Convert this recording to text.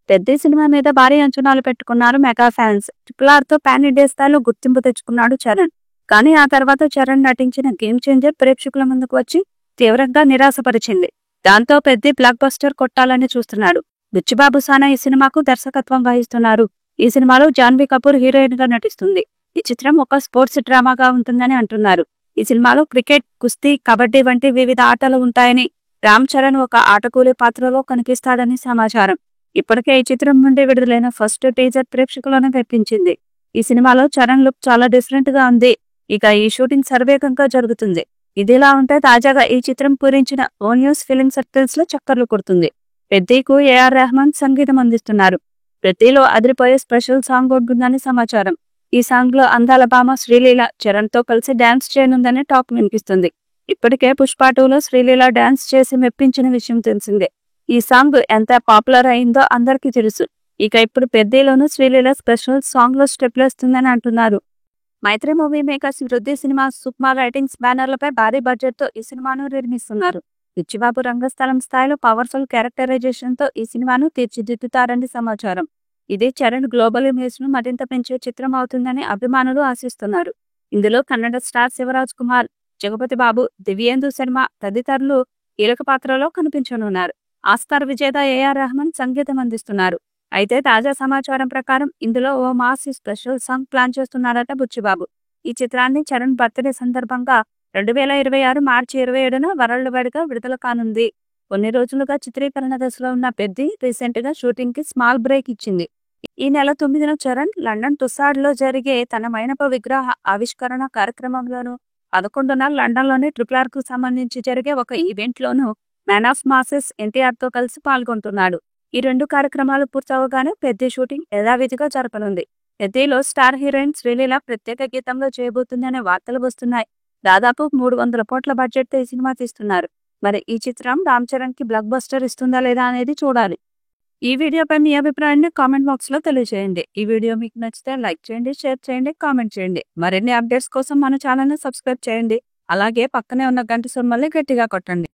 పెద్ద సినిమా మీద భారీ అంచనాలు పెట్టుకున్నారు మెగా ఫ్యాన్స్. RRRతో పాన్ ఇండియా స్థాయిలో గుర్తింపు తెచ్చుకున్నాడు చరణ్. కానీ ఆ తర్వాత చరణ్ నటించిన గేమ్ చేంజర్ ప్రేక్షకుల ముందుకు వచ్చి తీవ్రంగా నిరాశపరిచింది. దాంతో పెద్ద బ్లాక్ బస్టర్ కొట్టాలని చూస్తున్నాడు. బుచ్చిబాబు సానా ఈ సినిమాకు దర్శకత్వం వహిస్తున్నారు. ఈ సినిమాలో జాన్వీ కపూర్ హీరోయిన్ గా నటిస్తుంది. ఈ చిత్రం ఒక స్పోర్ట్స్ డ్రామాగా ఉంటుందని అంటున్నారు. ఈ సినిమాలో క్రికెట్, కుస్తీ, కబడ్డీ వంటి వివిధ ఆటలు ఉంటాయని, రామ్ చరణ్ ఒక ఆటకూలి పాత్రలో కనిపిస్తాడని సమాచారం. ఇప్పటికే ఈ చిత్రం నుండి విడుదలైన ఫస్ట్ టీజర్ ప్రేక్షకులను మెప్పించింది. ఈ సినిమాలో చరణ్ లుక్ చాలా డిఫరెంట్ గా ఉంది. ఇక ఈ షూటింగ్ శరవేగంగా జరుగుతుంది. ఇదిలా ఉంటే తాజాగా ఈ చిత్రం పూరించిన ఓ న్యూస్ ఫిలిం సర్కిల్స్ లో చక్కర్లు కొడుతుంది. పెద్దీకు ఏఆర్ రెహమాన్ సంగీతం అందిస్తున్నారు. పెద్దీలో అదిరిపోయే స్పెషల్ సాంగ్ ఉంటుందని సమాచారం. ఈ సాంగ్ లో అందాల భామ శ్రీలీల చరణ్ తో కలిసి డాన్స్ చేయనుందని టాక్ వినిపిస్తుంది. ఇప్పటికే పుష్ప 2లో శ్రీలీల డాన్స్ చేసి మెప్పించిన విషయం తెలిసిందే. ఈ సాంగ్ ఎంత పాపులర్ అయిందో అందరికీ తెలుసు. ఇక ఇప్పుడు పెద్దీలోనూ శ్రీలీల స్పెషల్ సాంగ్ లో స్టెప్ వేస్తుందని అంటున్నారు. మైత్రి మూవీ మేకర్స్ వృద్ధి సినిమా, సుకుమార్ రైటింగ్స్ బ్యానర్లపై భారీ బడ్జెట్ తో ఈ సినిమాను నిర్మిస్తున్నారు. బుచ్చిబాబు రంగస్థలం స్థాయిలో పవర్ఫుల్ క్యారెక్టరైజేషన్ తో ఈ సినిమాను తీర్చిదిద్దుతారని సమాచారం. ఇది చరణ్ గ్లోబల్ ఇమేజ్ ను మరింత పెంచే చిత్రం అవుతుందని అభిమానులు ఆశిస్తున్నారు. ఇందులో కన్నడ స్టార్ శివరాజ్ కుమార్, జగపతి బాబు, దివ్యేందు శర్మ తదితరులు కీలక పాత్రలో కనిపించనున్నారు. ఆస్కార్ విజేత ఏఆర్ రెహమాన్ సంగీతం అందిస్తున్నారు. అయితే తాజా సమాచారం ప్రకారం ఇందులో ఓ మాస్ స్పెషల్ సాంగ్ ప్లాన్ చేస్తున్నారట బుచ్చిబాబు. ఈ చిత్రాన్ని చరణ్ బర్త్డే సందర్భంగా 2026 మార్చి 27న వరల్డ్ వైడ్ గా విడుదల కానుంది. కొన్ని రోజులుగా చిత్రీకరణ దశలో ఉన్న పెద్ది రీసెంట్ గా షూటింగ్ కి స్మాల్ బ్రేక్ ఇచ్చింది. ఈ నెల 9న చరణ్ లండన్ టుసాడ్ లో జరిగే తన మైనప విగ్రహ ఆవిష్కరణ కార్యక్రమంలోను, 11న లండన్ లోని RRR కు సంబంధించి జరిగే ఒక event loan man of masses NTR తో కలిసి పాల్గొంటున్నాడు. ఈ 2 కార్యక్రమాలు పూర్తవగానే పెద్ది షూటింగ్ యథావిధిగా జరపనుంది. పెద్దిలో స్టార్ హీరోయిన్ శ్రీలీల ప్రత్యేక గీతంలో చేయబోతుందనే వార్తలు వస్తున్నాయి. దాదాపు 300 కోట్ల బడ్జెట్ తో ఈ సినిమా తీస్తున్నారు. మరి ఈ చిత్రం రామ్ చరణ్ కి బ్లాక్ బస్టర్ ఇస్తుందా లేదా అనేది చూడాలి. ఈ వీడియోపై మీ అభిప్రాయాన్ని కామెంట్ బాక్స్ లో తెలియజేయండి. ఈ వీడియో మీకు నచ్చితే లైక్ చేయండి, షేర్ చేయండి, కామెంట్ చేయండి. మరిన్ని అప్డేట్స్ కోసం మన ఛానల్ ని సబ్స్క్రైబ్ చేయండి. అలాగే పక్కనే ఉన్న గంట సింబల్ని గట్టిగా కొట్టండి.